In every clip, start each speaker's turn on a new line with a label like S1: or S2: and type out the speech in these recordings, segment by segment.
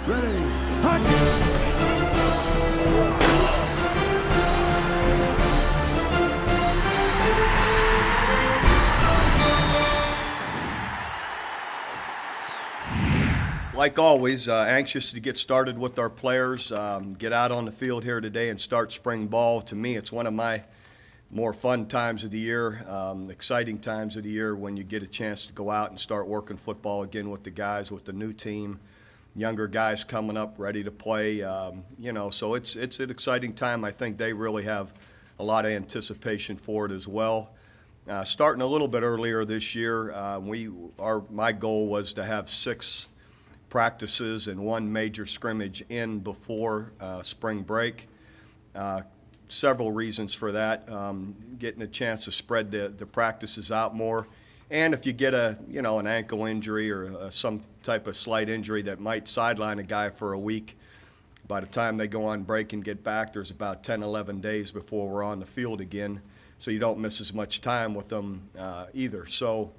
S1: Ready, hot!
S2: Like always, anxious to get started with our players, get out on the field here today and start spring ball. To me, it's one of my more fun times of the year, exciting times of the year when you get a chance to go out and start working football again with the guys, with the new team, younger guys coming up ready to play. So it's an exciting time. I think they really have a lot of anticipation for it as well. Starting a little bit earlier this year, my goal was to have 6 practices and 1 major scrimmage in before spring break. Several reasons for that. Getting a chance to spread the practices out more, and if you get an ankle injury or some type of slight injury that might sideline a guy for a week, by the time they go on break and get back, there's about 10, 11 days before we're on the field again, so you don't miss as much time with them either. So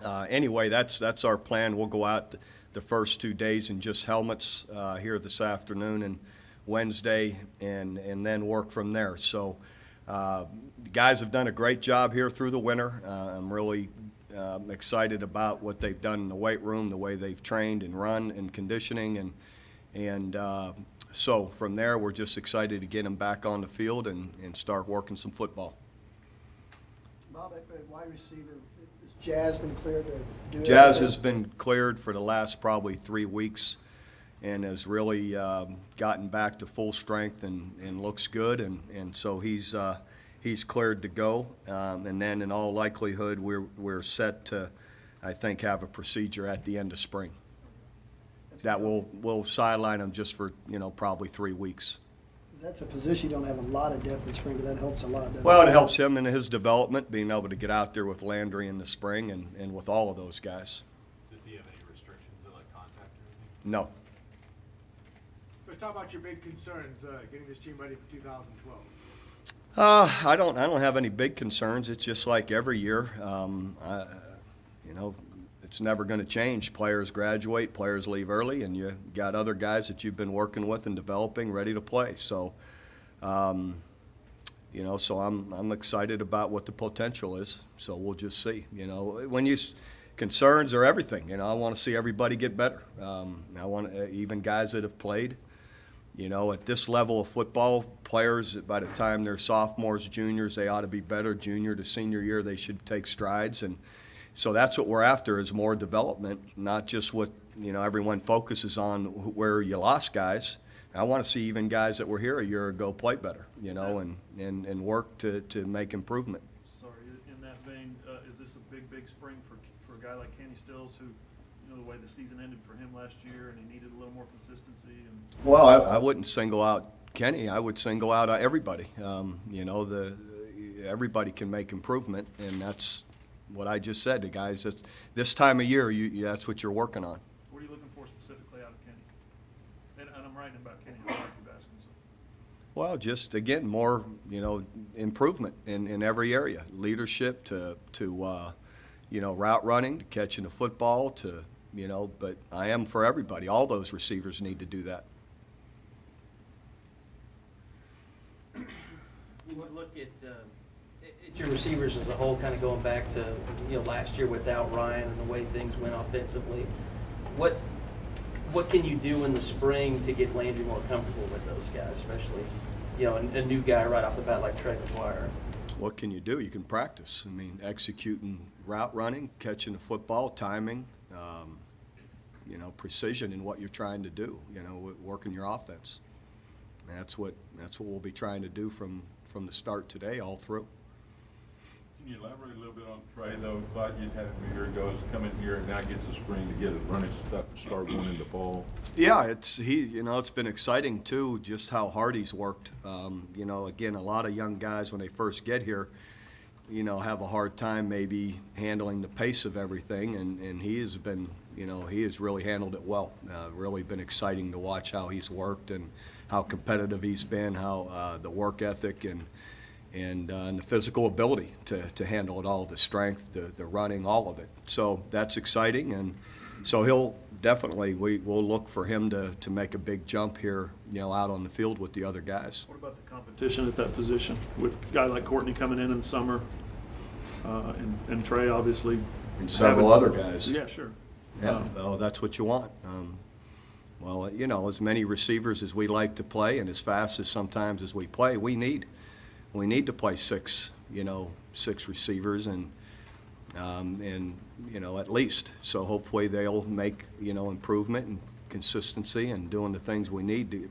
S2: anyway, that's our plan. We'll go out the first 2 days in just helmets here this afternoon and Wednesday, and then work from there. So the guys have done a great job here through the winter. I'm really excited about what they've done in the weight room, the way they've trained and run and conditioning, and so from there we're just excited to get them back on the field and start working some football.
S3: Bob, at wide receiver, has Jazz been cleared to do it?
S2: Jazz has been cleared for the last probably 3 weeks and has really gotten back to full strength and looks good, and so he's cleared to go, and then in all likelihood we're set to, I think, have a procedure at the end of spring that will sideline him just for probably 3 weeks.
S3: That's a position you don't have a lot of depth in spring, but that helps a lot, doesn't
S2: Well,
S3: it?
S2: it helps him in his development, being able to get out there with Landry in the spring and with all of those guys.
S4: Does he have any restrictions like contact or anything?
S2: No.
S5: Let's talk about your big concerns getting this team ready for 2012.
S2: I don't have any big concerns. It's just like every year. It's never going to change. Players graduate, players leave early, and you got other guys that you've been working with and developing ready to play. So, so I'm excited about what the potential is. So we'll just see. Concerns are everything. I want to see everybody get better. I want even guys that have played. At this level of football, players, by the time they're sophomores, juniors, they ought to be better. Junior to senior year, they should take strides. And so that's what we're after, is more development, not just what, everyone focuses on where you lost guys. I want to see even guys that were here a year ago play better, and work to make improvement.
S6: Sorry, in that vein, is this a big spring for a guy like Kenny Stills, who, the way the season ended for him last year, and he needed a little more consistency?
S2: Well, I wouldn't single out Kenny. I would single out everybody. Everybody can make improvement, and that's what I just said to guys. This time of year, that's what you're working on.
S6: What are you looking for specifically out of Kenny? And I'm writing about Kenny. I like you asking. So.
S2: Well, just again, more improvement in every area, leadership to route running, to catching the football, to But I am for everybody. All those receivers need to do that.
S7: You look at your receivers as a whole, kind of going back to last year without Ryan and the way things went offensively. What can you do in the spring to get Landry more comfortable with those guys, especially a new guy right off the bat like Trey McGuire?
S2: What can you do? You can practice. executing route running, catching the football, timing, precision in what you're trying to do. Working your offense. And that's what we'll be trying to do from the start today all through.
S8: Can you elaborate a little bit on Trey, though? Thought you had him a year ago, come in here and now gets the spring to get his running stuff and start going into fall.
S2: Yeah, it's been exciting too, just how hard he's worked. Again, a lot of young guys when they first get here, have a hard time maybe handling the pace of everything, and he has been, he has really handled it well. Really been exciting to watch how he's worked and how competitive he's been, how the work ethic and the physical ability to handle it all, the strength, the running, all of it. So that's exciting, and So he'll definitely, we'll look for him to make a big jump here, out on the field with the other guys.
S6: What about the competition at that position with a guy like Courtney coming in the summer, and Trey obviously,
S2: And several other guys.
S6: Yeah, sure.
S2: Yeah, well, that's what you want. Well, as many receivers as we like to play and as fast as sometimes as we play, we need to play six receivers and at least. So hopefully they'll make, improvement and consistency and doing the things we need to,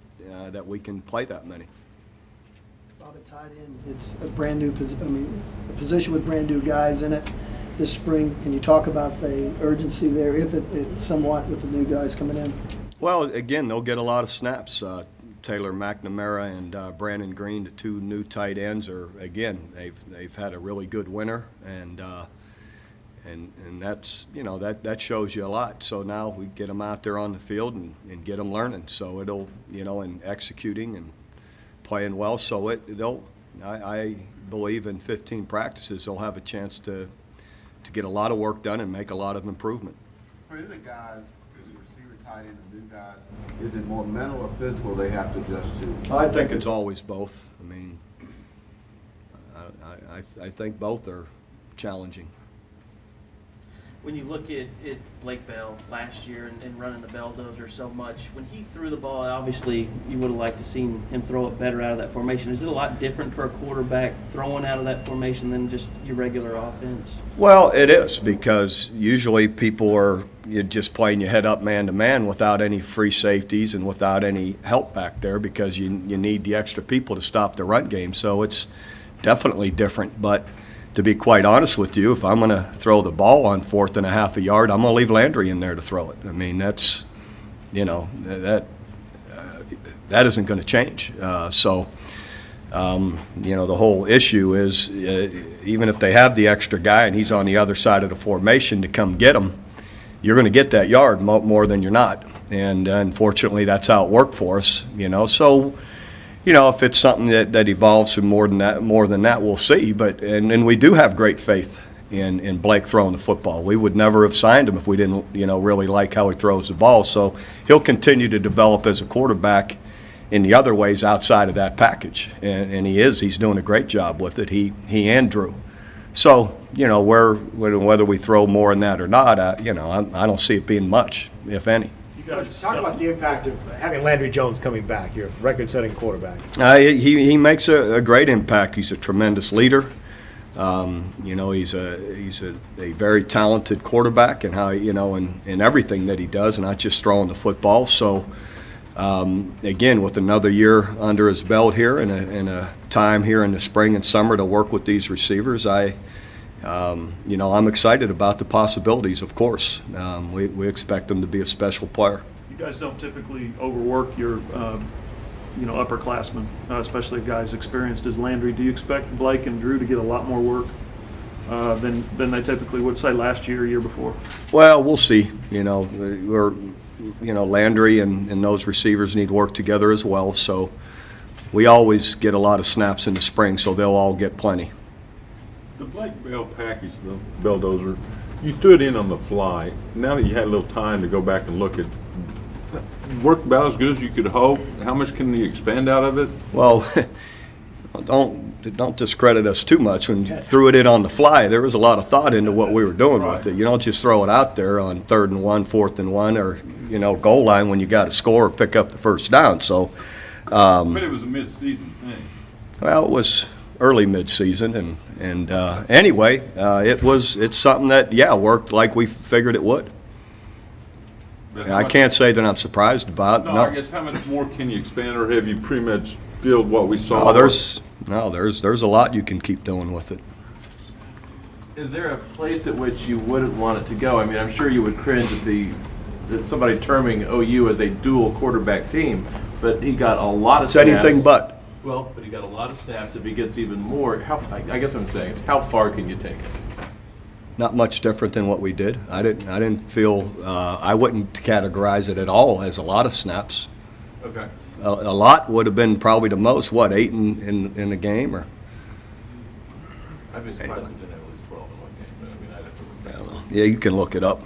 S2: that we can play that many.
S3: Bob, at tight end, it's a brand new, a position with brand new guys in it this spring. Can you talk about the urgency there, if it somewhat with the new guys coming in?
S2: Well, again, they'll get a lot of snaps. Taylor McNamara and Brandon Green, the two new tight ends, they've had a really good winter, and that's that shows you a lot. So now we get them out there on the field and get them learning. So it'll and executing and playing well. So I believe in 15 practices they'll have a chance to get a lot of work done and make a lot of improvement.
S1: For the guys, the receiver, tight end, the new guys, is it more mental or physical they have to adjust to?
S2: I think it's always both. I mean, I think both are challenging.
S7: When you look at Blake Bell last year and running the Belldozer so much, when he threw the ball, obviously you would have liked to seen him throw it better out of that formation. Is it a lot different for a quarterback throwing out of that formation than just your regular offense?
S2: Well, it is, because usually people are just playing your head up man-to-man without any free safeties and without any help back there, because you need the extra people to stop the run game. So it's definitely different. But to be quite honest with you, if I'm going to throw the ball on 4th and a half a yard, I'm going to leave Landry in there to throw it. I mean, that's, that isn't going to change. The whole issue is even if they have the extra guy and he's on the other side of the formation to come get him, you're going to get that yard more than you're not. And unfortunately, that's how it worked for us. So. If it's something that evolves to more than that, we'll see. But and we do have great faith in Blake throwing the football. We would never have signed him if we didn't, really like how he throws the ball. So he'll continue to develop as a quarterback in the other ways outside of that package, and he's doing a great job with it. He and Drew. So whether we throw more in that or not, I don't see it being much, if any.
S5: Talk about the impact of having Landry Jones coming back, your record-setting quarterback.
S2: He makes a great impact. He's a tremendous leader. He's a very talented quarterback, and how in everything that he does, and not just throwing the football. So again, with another year under his belt here and a time here in the spring and summer to work with these receivers, I'm excited about the possibilities, of course. We expect him to be a special player.
S6: You guys don't typically overwork your, upperclassmen, especially guys experienced as Landry. Do you expect Blake and Drew to get a lot more work than they typically would, say, last year before?
S2: Well, we'll see. Landry and those receivers need to work together as well. So we always get a lot of snaps in the spring, so they'll all get plenty.
S8: The Blake Bell package, the Belldozer, you threw it in on the fly. Now that you had a little time to go back and look at, worked about as good as you could hope. How much can you expand out of it?
S2: Well, don't discredit us too much. When you threw it in on the fly, there was a lot of thought into what we were doing with it. You don't just throw it out there on 3rd and 1, 4th and 1, or goal line when you got to score or pick up the first down. So,
S8: but it was a mid-season thing.
S2: Well, it was early mid-season, and anyway, it's something that worked like we figured it would. I can't say that I'm surprised about.
S8: No, I guess how much more can you expand, or have you pretty much filled what we saw?
S2: There's a lot you can keep doing with it.
S9: Is there a place at which you wouldn't want it to go? I mean, I'm sure you would cringe at somebody terming OU as a dual quarterback team, but he got a lot of snaps.
S2: It's anything but.
S9: Well, but he got a lot of snaps. If he gets even more, I guess what I'm saying is, how far can you take it?
S2: Not much different than what we did. I didn't feel I wouldn't categorize it at all as a lot of snaps.
S9: Okay.
S2: A lot would have been probably the most, 8 in a game, or.
S9: I'd be surprised if we didn't have at least 12 in one game, but I mean, I'd have to look back.
S2: Yeah, you can look it up.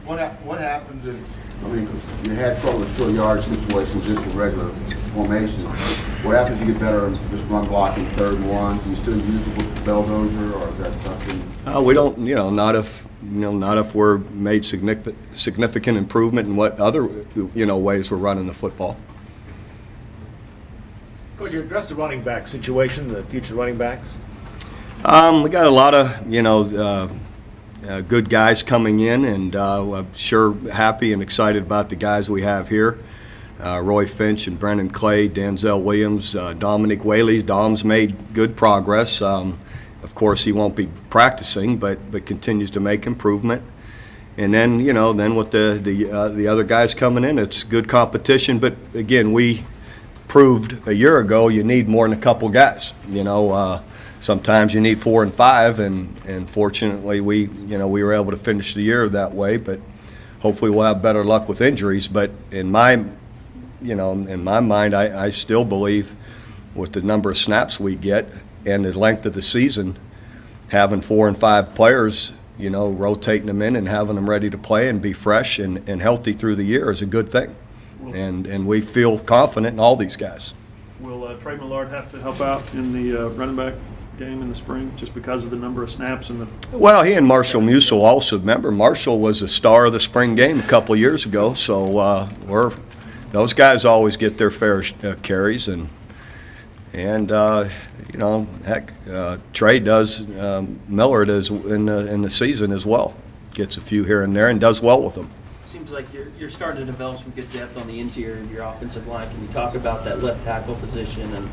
S1: What happened to, I mean, 'cause you had trouble with short yard situations just in regular formation. What happens if you get better and just run blocking third and one? Do you still use it with the Belldozer, or is that something?
S2: We don't, not if we're made significant improvement in what other, ways we're running the football.
S5: Could you address the running back situation, the future running backs?
S2: We got a lot of, good guys coming in, and I'm sure happy and excited about the guys we have here. Roy Finch and Brennan Clay, Denzel Williams, Dominic Whaley. Dom's made good progress. Of course, he won't be practicing, but continues to make improvement. And then, then with the other guys coming in, it's good competition. But again, we proved a year ago you need more than a couple guys. Sometimes you need 4 and 5, and fortunately we were able to finish the year that way. But hopefully we'll have better luck with injuries. But in my mind, I still believe with the number of snaps we get and the length of the season, having 4 and 5 players, rotating them in and having them ready to play and be fresh and healthy through the year is a good thing. And we feel confident in all these guys.
S6: Will Trey Millard have to help out in the running back game in the spring just because of the number of snaps and the?
S2: Well, he and Marshall Musil also. Remember, Marshall was a star of the spring game a couple of years ago, so those guys always get their fair carries, and Trey does. Millard is in the season as well. Gets a few here and there and does well with them.
S7: Seems like you're starting to develop some good depth on the interior of your offensive line. Can you talk about that left tackle position and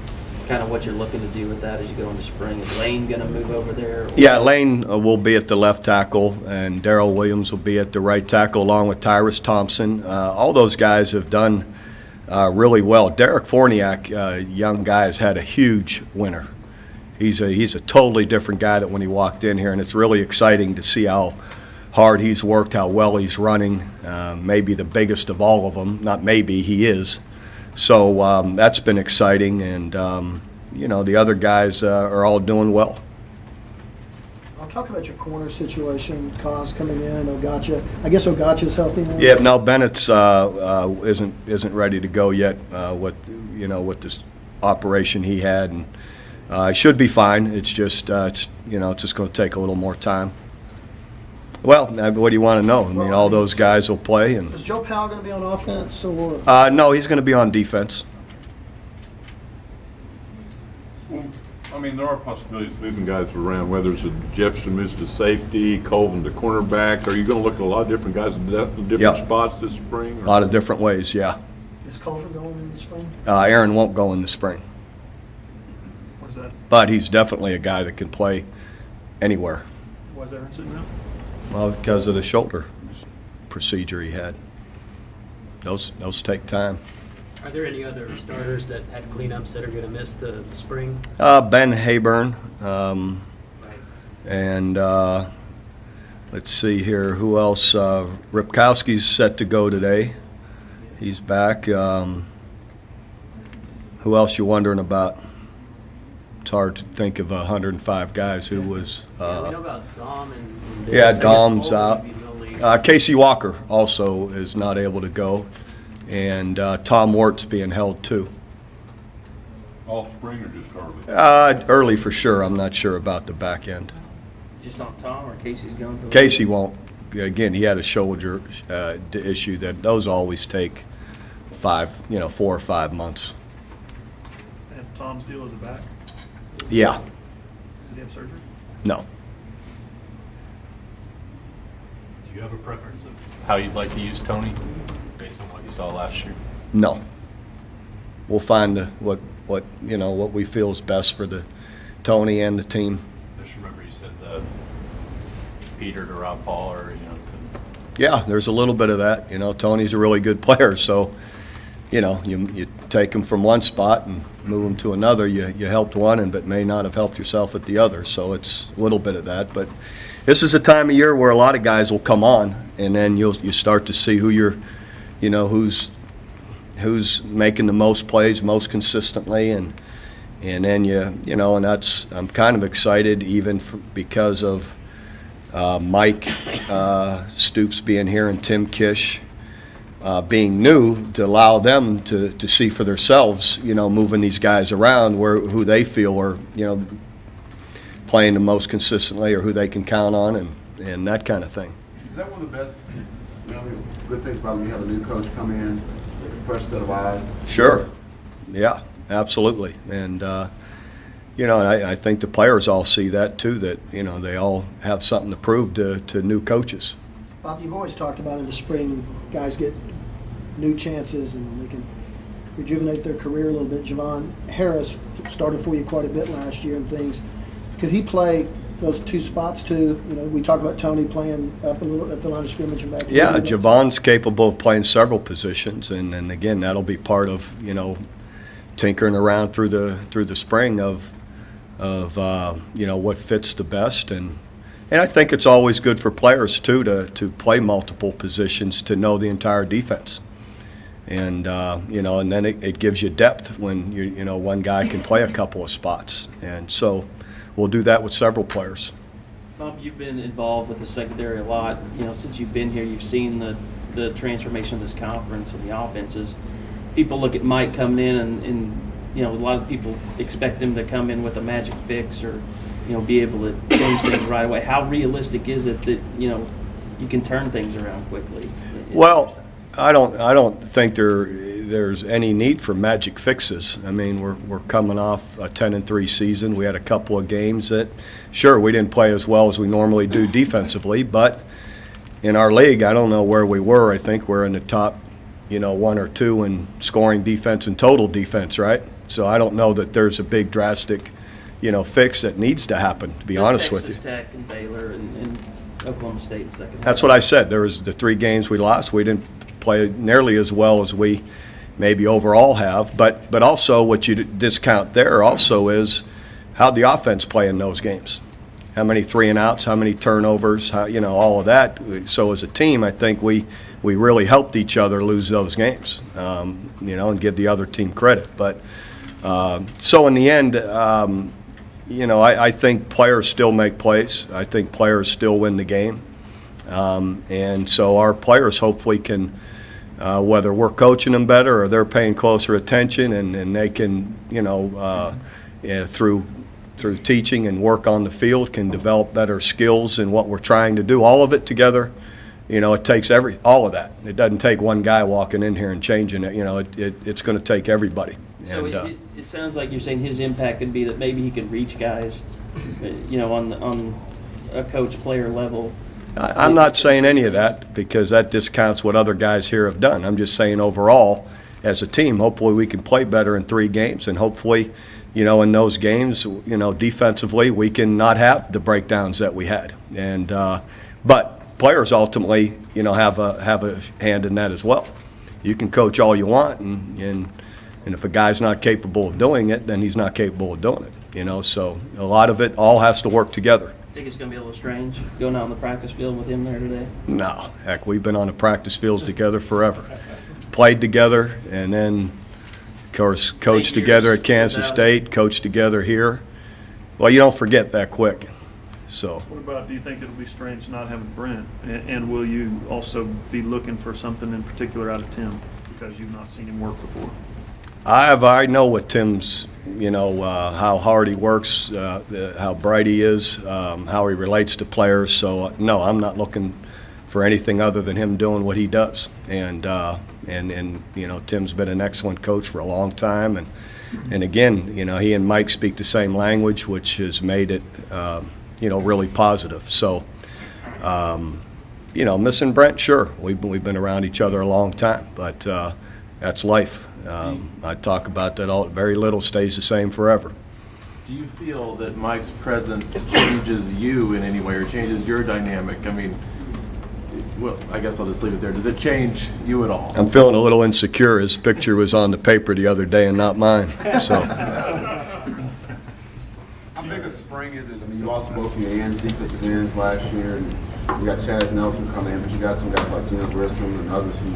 S7: kind of what you're looking to do with that as you go into spring? Is Lane going to move over there?
S2: Yeah, Lane will be at the left tackle, and Darrell Williams will be at the right tackle along with Tyrus Thompson. All those guys have done really well. Derek Forniak, young guy, has had a huge winter. He's a totally different guy than when he walked in here, and it's really exciting to see how hard he's worked, how well he's running. Maybe the biggest of all of them. Not maybe, he is. So that's been exciting, and the other guys are all doing well.
S3: I'll talk about your corner situation. Cos coming in, Ogacha. I guess Ogacha's healthy now.
S2: Yeah, no, Bennett's isn't ready to go yet with this operation he had, and he should be fine. It's just it's just going to take a little more time. Well, what do you want to know? I mean, all those guys will play. And
S3: is Joe Powell going to be on offense or?
S2: No, he's going to be on defense.
S8: Well, I mean, there are possibilities of moving guys around, whether it's a Jefferson moves to safety, Colvin to cornerback. Are you going to look at a lot of different guys in different spots this spring?
S2: A lot of different ways, yeah.
S3: Is Colvin going in the spring?
S2: Aaron won't go in the spring.
S6: What's that?
S2: But he's definitely a guy that can play anywhere.
S6: Why is Aaron sitting out?
S2: Well, because of the shoulder procedure he had. Those take time.
S10: Are there any other starters that had cleanups that are going to miss the spring?
S2: Ben Hayburn.
S10: Right.
S2: And let's see here. Who else? Ripkowski's set to go today. He's back. Who else you wondering about? It's hard to think of 105 guys who was.
S10: Yeah, we know about Dom and
S2: Yeah,
S10: Vince. I guess
S2: Dom's
S10: Olin
S2: out.
S10: would be the only-
S2: Casey Walker also is not able to go. And Tom Wart's being held too.
S8: All spring or just early?
S2: Early for sure. I'm not sure about the back end.
S7: Just on Tom or Casey's going?
S2: Casey won't. Again, he had a shoulder issue that those always take 4 or 5 months.
S6: And Tom's deal is a back.
S2: Yeah.
S6: Did he have surgery?
S2: No.
S4: Do you have a preference of how you'd like to use Tony based on what you saw last year?
S2: No. We'll find what we feel is best for the Tony and the team.
S4: I just remember you said Peter to Rob Paul, or to
S2: Yeah, there's a little bit of that. Tony's a really good player, so you take him from one spot and move him to another. You helped one, but may not have helped yourself at the other. So it's a little bit of that. But this is a time of year where a lot of guys will come on, and then you start to see who who's making the most plays most consistently, and then and that's I'm kind of excited even because of Mike Stoops being here and Tim Kish being new, to allow them to see for themselves, moving these guys around who they feel are, playing the most consistently or who they can count on and that kind of thing.
S1: Is that one of the best, good things about when you have a new coach come in, a fresh set of eyes?
S2: Sure. Yeah, absolutely. And, and I think the players all see that too, that, they all have something to prove to new coaches.
S3: Bob, you've always talked about in the spring, guys get new chances and they can rejuvenate their career a little bit. Javon Harris started for you quite a bit last year and things. Could he play those two spots too? We talk about Tony playing up a little at the line of scrimmage and back.
S2: Yeah, Javon's capable of playing several positions, and again, that'll be part of, tinkering around through the spring of what fits the best. And I think it's always good for players too to play multiple positions, to know the entire defense. And and then it gives you depth when one guy can play a couple of spots. And so we'll do that with several players.
S7: Bob, you've been involved with the secondary a lot. Since you've been here, you've seen the transformation of this conference and the offenses. People look at Mike coming in and a lot of people expect him to come in with a magic fix or be able to change things right away. How realistic is it that you can turn things around quickly?
S2: Well, I don't think there's any need for magic fixes. I mean, we're coming off a 10-3 season. We had a couple of games that, sure, we didn't play as well as we normally do defensively, but in our league, I don't know where we were. I think we're in the top, 1 or 2 in scoring defense and total defense, right? So I don't know that there's a big drastic, fix that needs to happen, to be honest with you.
S7: Texas Tech and Baylor and Oklahoma State in second.
S2: That's what I said. There was the 3 games we lost. We didn't play nearly as well as we maybe overall have, but also what you discount there also is how the offense play in those games. How many 3-and-outs, how many turnovers, how, all of that. So as a team, I think we really helped each other lose those games, and give the other team credit. But so in the end, I think players still make plays. I think players still win the game. And so our players hopefully can, whether we're coaching them better or they're paying closer attention and they can, through teaching and work on the field, can develop better skills in what we're trying to do. All of it together, it takes all of that. It doesn't take one guy walking in here and changing it. It's going to take everybody.
S7: So
S2: and,
S7: it sounds like you're saying his impact could be that maybe he could reach guys, on a coach-player level.
S2: I'm not saying any of that because that discounts what other guys here have done. I'm just saying overall, as a team, hopefully we can play better in 3 games, and hopefully, in those games, defensively, we can not have the breakdowns that we had. And but players ultimately, have a hand in that as well. You can coach all you want, and if a guy's not capable of doing it, then he's not capable of doing it. So a lot of it all has to work together.
S7: Think it's going to be a little strange going out on the practice field with him there today?
S2: No, heck, we've been on the practice fields together forever. Played together, and then, of course, coached together at Kansas State, coached together here. Well, you don't forget that quick. So.
S6: What about, do you think it'll be strange not having Brent? And will you also be looking for something in particular out of Tim because you've not seen him work before?
S2: I know what Tim's, how hard he works, how bright he is, how he relates to players. So, no, I'm not looking for anything other than him doing what he does. And Tim's been an excellent coach for a long time. And again, he and Mike speak the same language, which has made it, really positive. So, missing Brent, sure. We've been around each other a long time, but that's life. I talk about that very little stays the same forever.
S9: Do you feel that Mike's presence changes you in any way or changes your dynamic? I mean, well, I guess I'll just leave it there. Does it change you at all?
S2: I'm feeling a little insecure. His picture was on the paper the other day and not mine. So.
S1: How big a spring is it? I mean, you lost both your ends, defensive ends last year, and you got Chaz Nelson coming in, but you got some guys like Gino Grissom and others who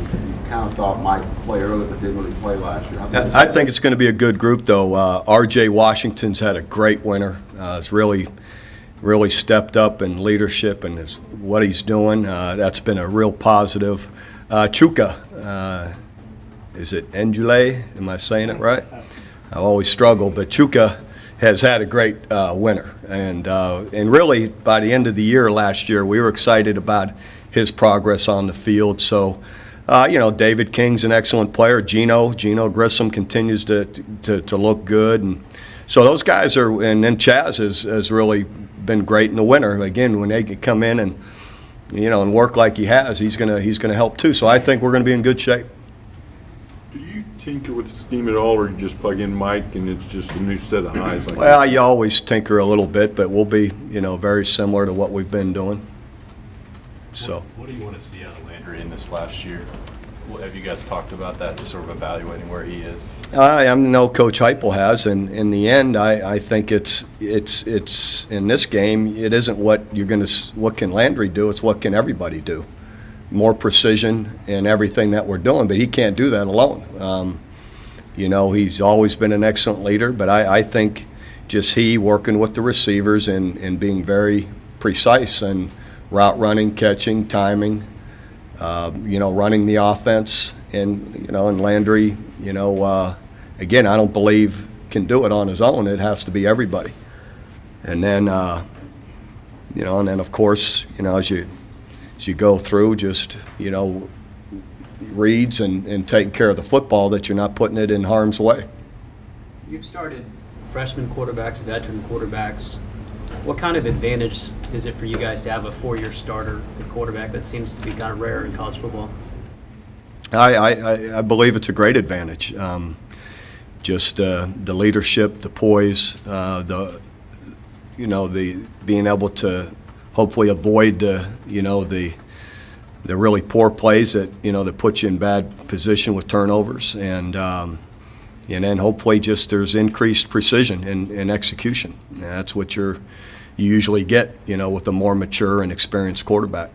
S1: kind of thought might play early but didn't really play last year.
S2: I think it's going to be a good group, though. R.J. Washington's had a great winter. It's really really stepped up in leadership and what he's doing. That's been a real positive. Chuka, is it Engile? Am I saying it right? I always struggle, but Chuka has had a great winter. And really, by the end of the year last year, we were excited about his progress on the field. So, David King's an excellent player. Gino Grissom continues to look good. And so those guys are, and then Chaz has really been great in the winter. Again, when they can come in and, and work like he has, he's gonna help too. So I think we're gonna be in good shape.
S8: Do you tinker with the scheme at all, or you just plug in Mike and it's just a new set of eyes?
S2: Well, you always tinker a little bit, but we'll be, very similar to what we've been doing. So.
S4: What do you want to see out of Landry in this last year? Have you guys talked about that, just sort of evaluating where he is?
S2: I know Coach Heupel has, and in the end, I think it's in this game. It isn't what can Landry do. It's what can everybody do. More precision in everything that we're doing, but he can't do that alone. He's always been an excellent leader, but I think just he working with the receivers and being very precise and route running, catching, timing. Running the offense, and Landry, again, I don't believe can do it on his own. It has to be everybody. And then, and then of course, as you go through, just reads and taking care of the football, that you're not putting it in harm's way.
S10: You've started freshman quarterbacks, veteran quarterbacks. What kind of advantage is it for you guys to have a 4-year starter at quarterback? That seems to be kind of rare in college football.
S2: I believe it's a great advantage. Just the leadership, the poise, the being able to hopefully avoid the really poor plays that put you in bad position with turnovers, and then hopefully just there's increased precision in execution. And that's what you usually get, with a more mature and experienced quarterback.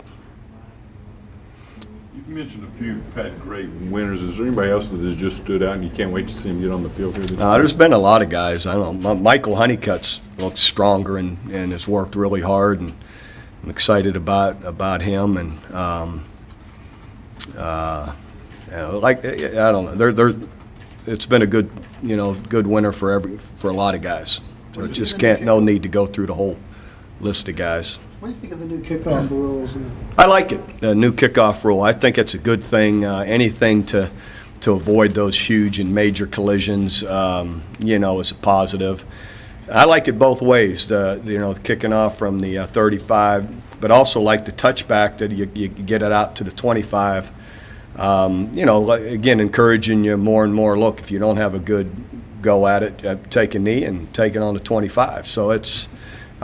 S8: You mentioned a few who've had great winners. Is there anybody else that has just stood out and you can't wait to see him get on the field here this year?
S2: There's been a lot of guys. I don't know. Michael Honeycutt's looks stronger and has worked really hard, and I'm excited about him. And I don't know. It's been a good winter for a lot of guys. So it just no need to go through the whole list of guys.
S3: What do you think of the new kickoff rules?
S2: I like it, the new kickoff rule. I think it's a good thing. Anything to avoid those huge and major collisions, is a positive. I like it both ways. The kicking off from the 35, but also like the touchback that you get it out to the 25. Again, encouraging you more and more. Look, if you don't have a good go at it, take a knee and take it on the 25. So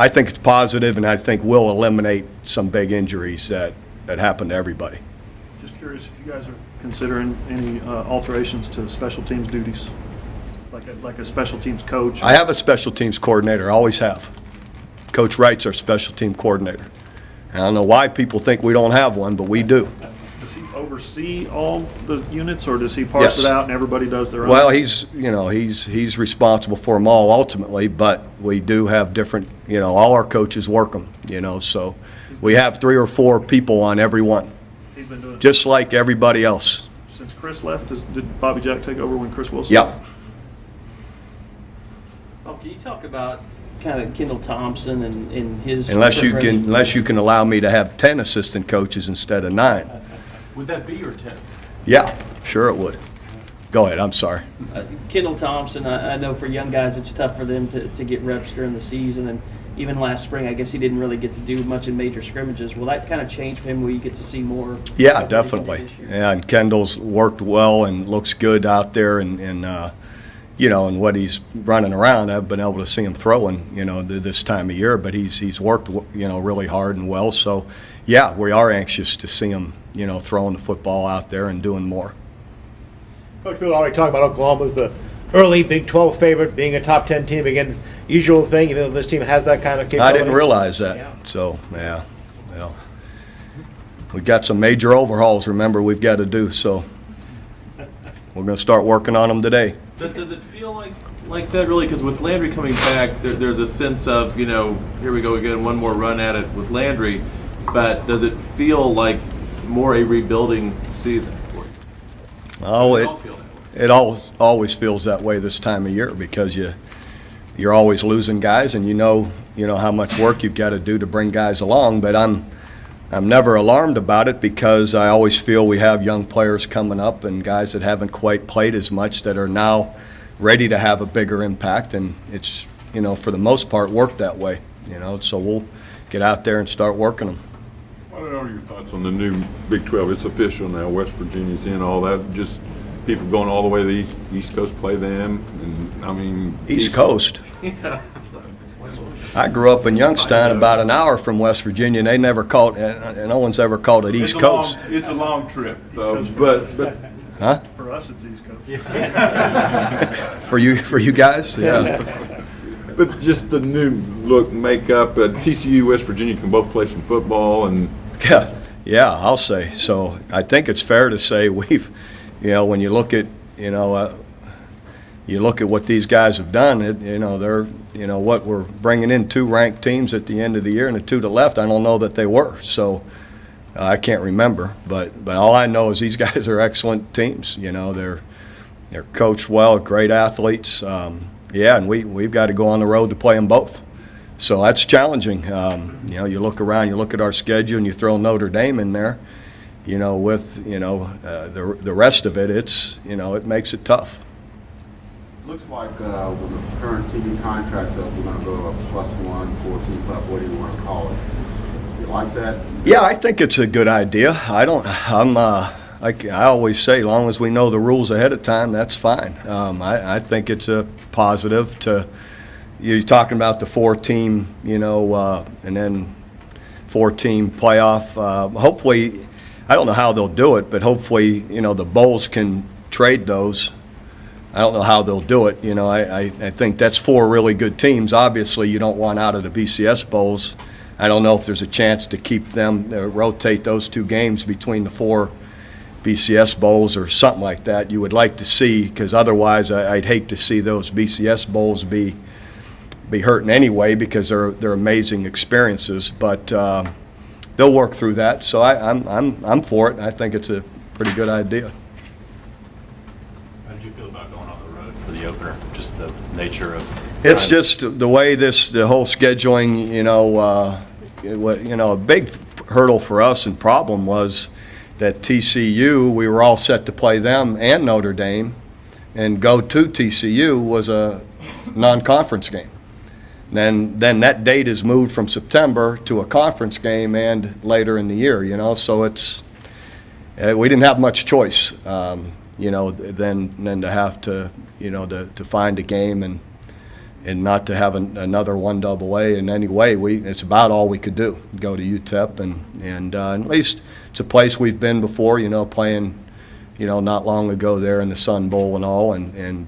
S2: I think it's positive, and I think will eliminate some big injuries that happen to everybody.
S6: Just curious if you guys are considering any alterations to special teams duties, like a special teams coach.
S2: I have a special teams coordinator. I always have. Coach Wright's our special team coordinator. And I don't know why people think we don't have one, but we do.
S6: Does he oversee all the units, or does he parse
S2: Yes.
S6: it out and everybody does their own?
S2: Well, he's responsible for them all ultimately, but we do have different, all our coaches work them, so we have 3 or 4 people on every one,
S6: He's been doing
S2: just like everybody else.
S6: since Chris left. Did Bobby Jack take over when Chris Wilson?
S2: Yep.
S7: Bob, can you talk about kind of Kendall Thompson and his
S2: Unless you
S7: preparation?
S2: can allow me to have 10 assistant coaches instead of 9.
S4: Would that be your 10?
S2: Yeah, sure it would. Go ahead, I'm sorry.
S7: Kendall Thompson, I know for young guys it's tough for them to get reps during the season, and even last spring I guess he didn't really get to do much in major scrimmages. Will that kind of change for him where you get to see more?
S2: Yeah, definitely. Yeah, and Kendall's worked well and looks good out there, and and what he's running around. I've been able to see him throwing, this time of year, but he's worked, really hard and well. So, yeah, we are anxious to see him, throwing the football out there and doing more.
S5: Coach Bill already talked about Oklahoma's the early Big 12 favorite, being a top 10 team. Again, usual thing, this team has that kind of capability.
S2: I didn't realize that.
S5: Yeah.
S2: So, yeah, well, we got some major overhauls, remember, we've got to do, so we're going to start working on them today.
S9: Does it feel like that really? Because with Landry coming back, there's a sense of, here we go again, one more run at it with Landry. But does it feel like more a rebuilding season for you?
S2: Oh,
S9: Does it all feel that way?
S2: it always feels that way this time of year because you're always losing guys, and you know how much work you've got to do to bring guys along. But I'm never alarmed about it because I always feel we have young players coming up and guys that haven't quite played as much that are now ready to have a bigger impact, and it's for the most part worked that way. So we'll get out there and start working them.
S8: What are your thoughts on the new Big 12? It's official now. West Virginia's in, all that. Just people going all the way to the East Coast play them, and I mean
S2: East Coast.
S9: Yeah.
S2: I grew up in Youngstown, about an hour from West Virginia, and they never called, and no one's ever called it East Coast.
S8: It's a long trip, though. But
S2: Huh?
S6: For us, it's East Coast.
S2: For you guys, yeah.
S8: But just the new look, makeup. TCU, West Virginia can both play some football, and
S2: Yeah, I'll say. So I think it's fair to say we've, when you look at, you look at what these guys have done. They're, what we're bringing in 2 ranked teams at the end of the year, and the 2 to left, I don't know that they were. So I can't remember, but all I know is these guys are excellent teams. They're coached well, great athletes. And we've got to go on the road to play them both. So that's challenging. You look around, you look at our schedule, and you throw Notre Dame in there. With the rest of it, it makes it tough.
S1: Looks like with the current TV contract up, we're going to go up +1, 14 plus, what do you want to call it? You like that?
S2: Yeah, I think it's a good idea. I always say, as long as we know the rules ahead of time, that's fine. I think it's a positive to, you're talking about the 4-team, and then 4-team playoff. Hopefully, I don't know how they'll do it, but hopefully, the bowls can trade those. I don't know how they'll do it. I think that's 4 really good teams. Obviously, you don't want out of the BCS bowls. I don't know if there's a chance to keep them, rotate those 2 games between the 4 BCS bowls or something like that. You would like to see, because otherwise I'd hate to see those BCS bowls be hurting anyway, because they're amazing experiences. But they'll work through that. So I'm for it. I think it's a pretty good idea.
S4: How did you feel about going on the road for the opener? Just the nature of
S2: It's just the way the whole scheduling, a big hurdle for us and problem was that TCU, we were all set to play them and Notre Dame, and go to TCU was a non-conference game. Then that date is moved from September to a conference game and later in the year, so it's we didn't have much choice, than to have to, to find a game and not to have another 1AA in any way. It's about all we could do, go to UTEP, and at least it's a place we've been before, playing, not long ago there in the Sun Bowl and all, and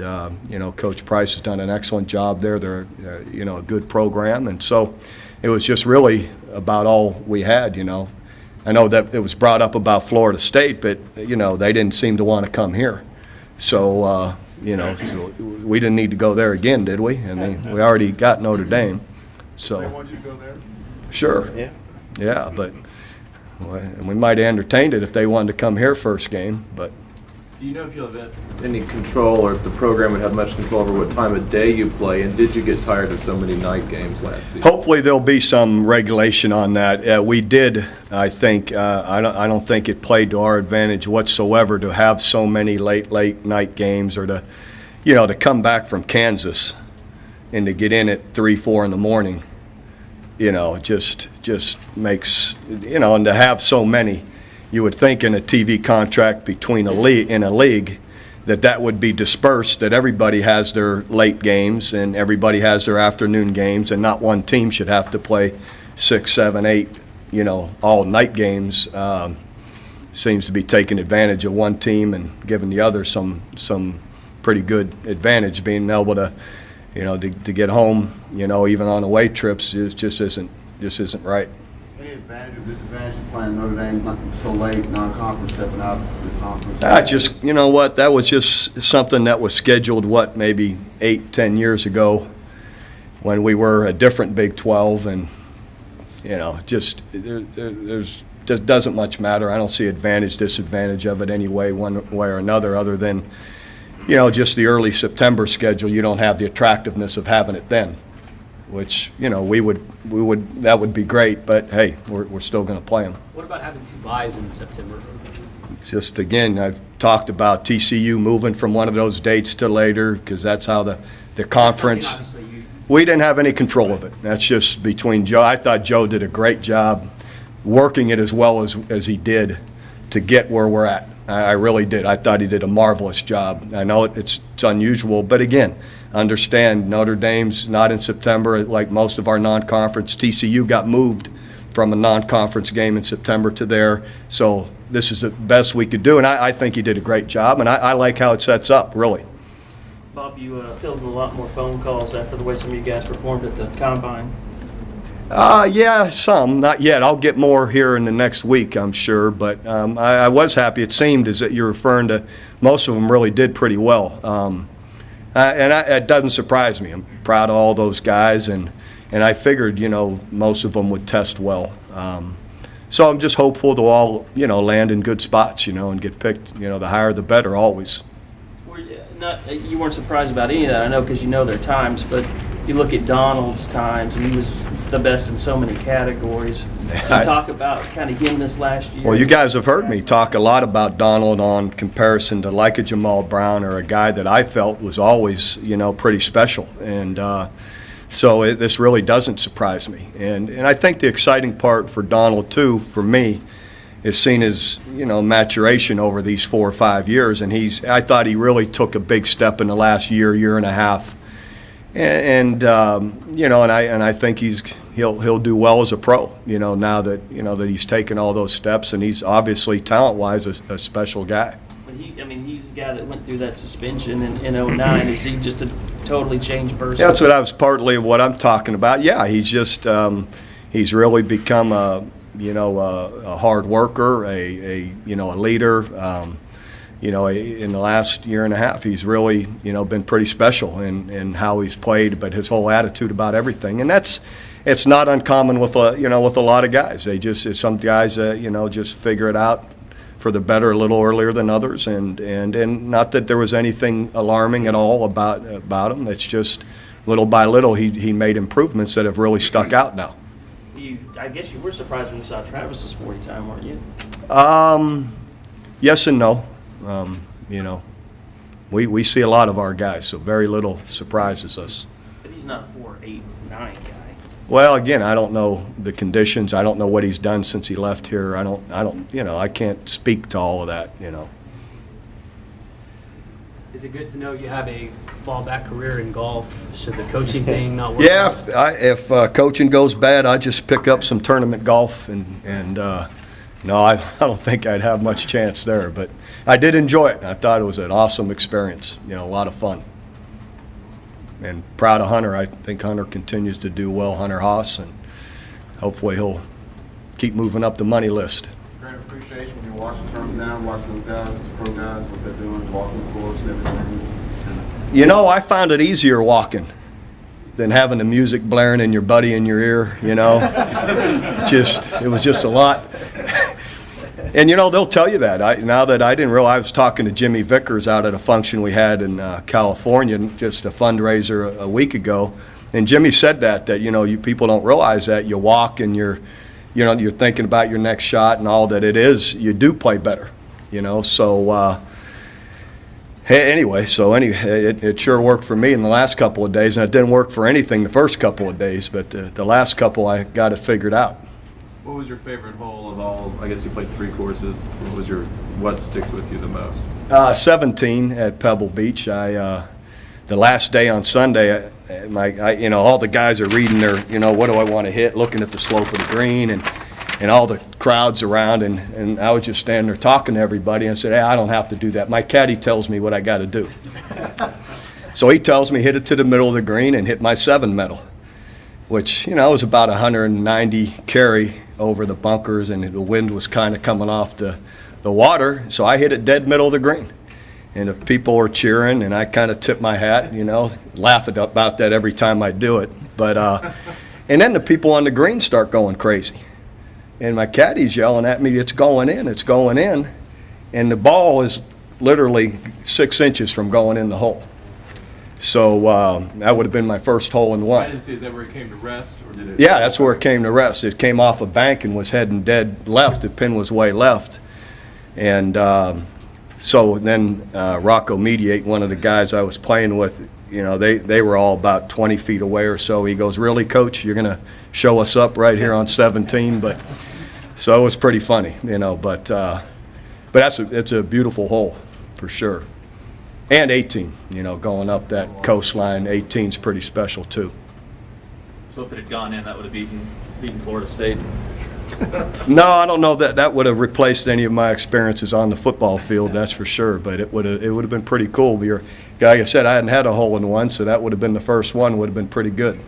S2: Coach Price has done an excellent job there. They're, a good program, and so it was just really about all we had, I know that it was brought up about Florida State, but, they didn't seem to want to come here. So, so we didn't need to go there again, did we? I mean, we already got Notre Dame. So
S1: They want you to go there?
S2: sure. Yeah, but and we might have entertained it if they wanted to come here first game, but
S9: Do you know if you'll have any control, or if the program would have much control over what time of day you play? And did you get tired of so many night games last season?
S2: hopefully there'll be some regulation on that. We did, I think. I don't think it played to our advantage whatsoever to have so many late night games, or to, to come back from Kansas and to get in at 3, 4 in the morning. Just makes, and to have so many. You would think in a TV contract between a league that would be dispersed, that everybody has their late games and everybody has their afternoon games, and not one team should have to play 6, 7, 8, all night games. Seems to be taking advantage of one team and giving the other some pretty good advantage, being able to, to get home, even on away trips just isn't right.
S1: Any advantage or disadvantage of playing Notre Dame so late, non-conference, stepping out of the conference?
S2: Just, you know what, that was just something that was scheduled, maybe 8-10 years ago when we were a different Big 12, and, just doesn't much matter. I don't see advantage, disadvantage of it anyway, one way or another, other than, just the early September schedule. You don't have the attractiveness of having it then, which, that would be great, but hey, we're still going to play them.
S10: What about having 2 byes in September?
S2: It's just, again, I've talked about TCU moving from one of those dates to later, because that's how the conference. We didn't have any control of it. That's just between Joe. I thought Joe did a great job working it as well as he did to get where we're at. I really did. I thought he did a marvelous job. I know it's unusual, but again, understand Notre Dame's not in September like most of our non-conference. TCU got moved from a non-conference game in September to there, so this is the best we could do, and I think he did a great job, and I like how it sets up, really.
S7: Bob, you fielded a lot more phone calls after the way some of you guys performed at the Combine.
S2: Yeah, some. Not yet. I'll get more here in the next week, I'm sure. But I was happy. It seemed as that you're referring to most of them really did pretty well. It doesn't surprise me. I'm proud of all those guys, and I figured, most of them would test well. So I'm just hopeful they'll all, land in good spots, and get picked. The higher the better, always.
S7: You weren't surprised about any of that, I know, because you know their times, but you look at Donald's times, and he was the best in so many categories. You talk about kind of him this last year.
S2: Well, you guys have heard me talk a lot about Donald on comparison to like a Jamal Brown, or a guy that I felt was always, pretty special. And so this really doesn't surprise me. And I think the exciting part for Donald, too, for me, is seen as, maturation over these 4 or 5 years. And I thought he really took a big step in the last year and a half. And I think he'll do well as a pro, now that, that he's taken all those steps, and he's obviously talent-wise a special guy.
S7: But he's a guy that went through that suspension in 2009. Is he just a totally changed person?
S2: Yeah, that's partly what I'm talking about. Yeah, he's just, he's really become a hard worker, a leader. In the last year and a half, he's really, been pretty special in how he's played, but his whole attitude about everything. And it's not uncommon with a lot of guys. Some guys, just figure it out for the better a little earlier than others. And not that there was anything alarming at all about him. It's just little by little he made improvements that have really stuck out now.
S7: I guess you were surprised when you saw Travis's 40 time, weren't you?
S2: Yes and no. We see a lot of our guys, so very little surprises us.
S7: But he's not a 4.89 guy.
S2: Well, again, I don't know the conditions. I don't know what he's done since he left here. I can't speak to all of that.
S10: Is it good to know you have a fallback career in golf? Should the coaching thing not work?
S2: Yeah, if coaching goes bad, I just pick up some tournament golf, and no, I don't think I'd have much chance there. But I did enjoy it. I thought it was an awesome experience. A lot of fun. And proud of Hunter. I think Hunter continues to do well, Hunter Haas, and hopefully he'll keep moving up the money list.
S1: Great appreciation when you're watching tournament now, watching those guys, pro guys, what they're doing, walking the course, everything.
S2: I found it easier walking than having the music blaring and your buddy in your ear. It was just a lot. And they'll tell you that. Now that I didn't realize, I was talking to Jimmy Vickers out at a function we had in California, just a fundraiser a week ago, and Jimmy said that you people don't realize that you walk and you're thinking about your next shot and all that. You do play better. So anyway, it sure worked for me in the last couple of days, and it didn't work for anything the first couple of days, but the last couple I got it figured out.
S9: What was your favorite hole of all? I guess you played 3 courses. What sticks with you the most?
S2: 17 at Pebble Beach. The last day on Sunday, all the guys are reading their, what do I want to hit, looking at the slope of the green, and all the crowds around, and I was just standing there talking to everybody, and I said, hey, I don't have to do that. My caddy tells me what I got to do. So he tells me hit it to the middle of the green and hit my 7 metal, which, was about 190 carry over the bunkers, and the wind was kind of coming off the water, so I hit it dead middle of the green. And the people were cheering, and I kind of tipped my hat, laugh about that every time I do it. But and then the people on the green start going crazy. And my caddy's yelling at me, it's going in, it's going in. And the ball is literally 6 inches from going in the hole. So that would have been my first hole in one.
S9: I didn't see, is that where it came to rest, or did it?
S2: Yeah, that's where it came to rest. It came off a bank and was heading dead left. The pin was way left. And so then Rocco Mediate, one of the guys I was playing with, they were all about 20 feet away or so. He goes, really, Coach, you're going to show us up right here on 17? But so it was pretty funny, but it's a beautiful hole for sure. And 18, going up that coastline, 18's pretty special too.
S11: So if it had gone in, that would have beaten Florida State.
S2: No, I don't know that would have replaced any of my experiences on the football field, that's for sure. But it would have been pretty cool. Like I said, I hadn't had a hole in one, so that would have been the first one. Would have been pretty good.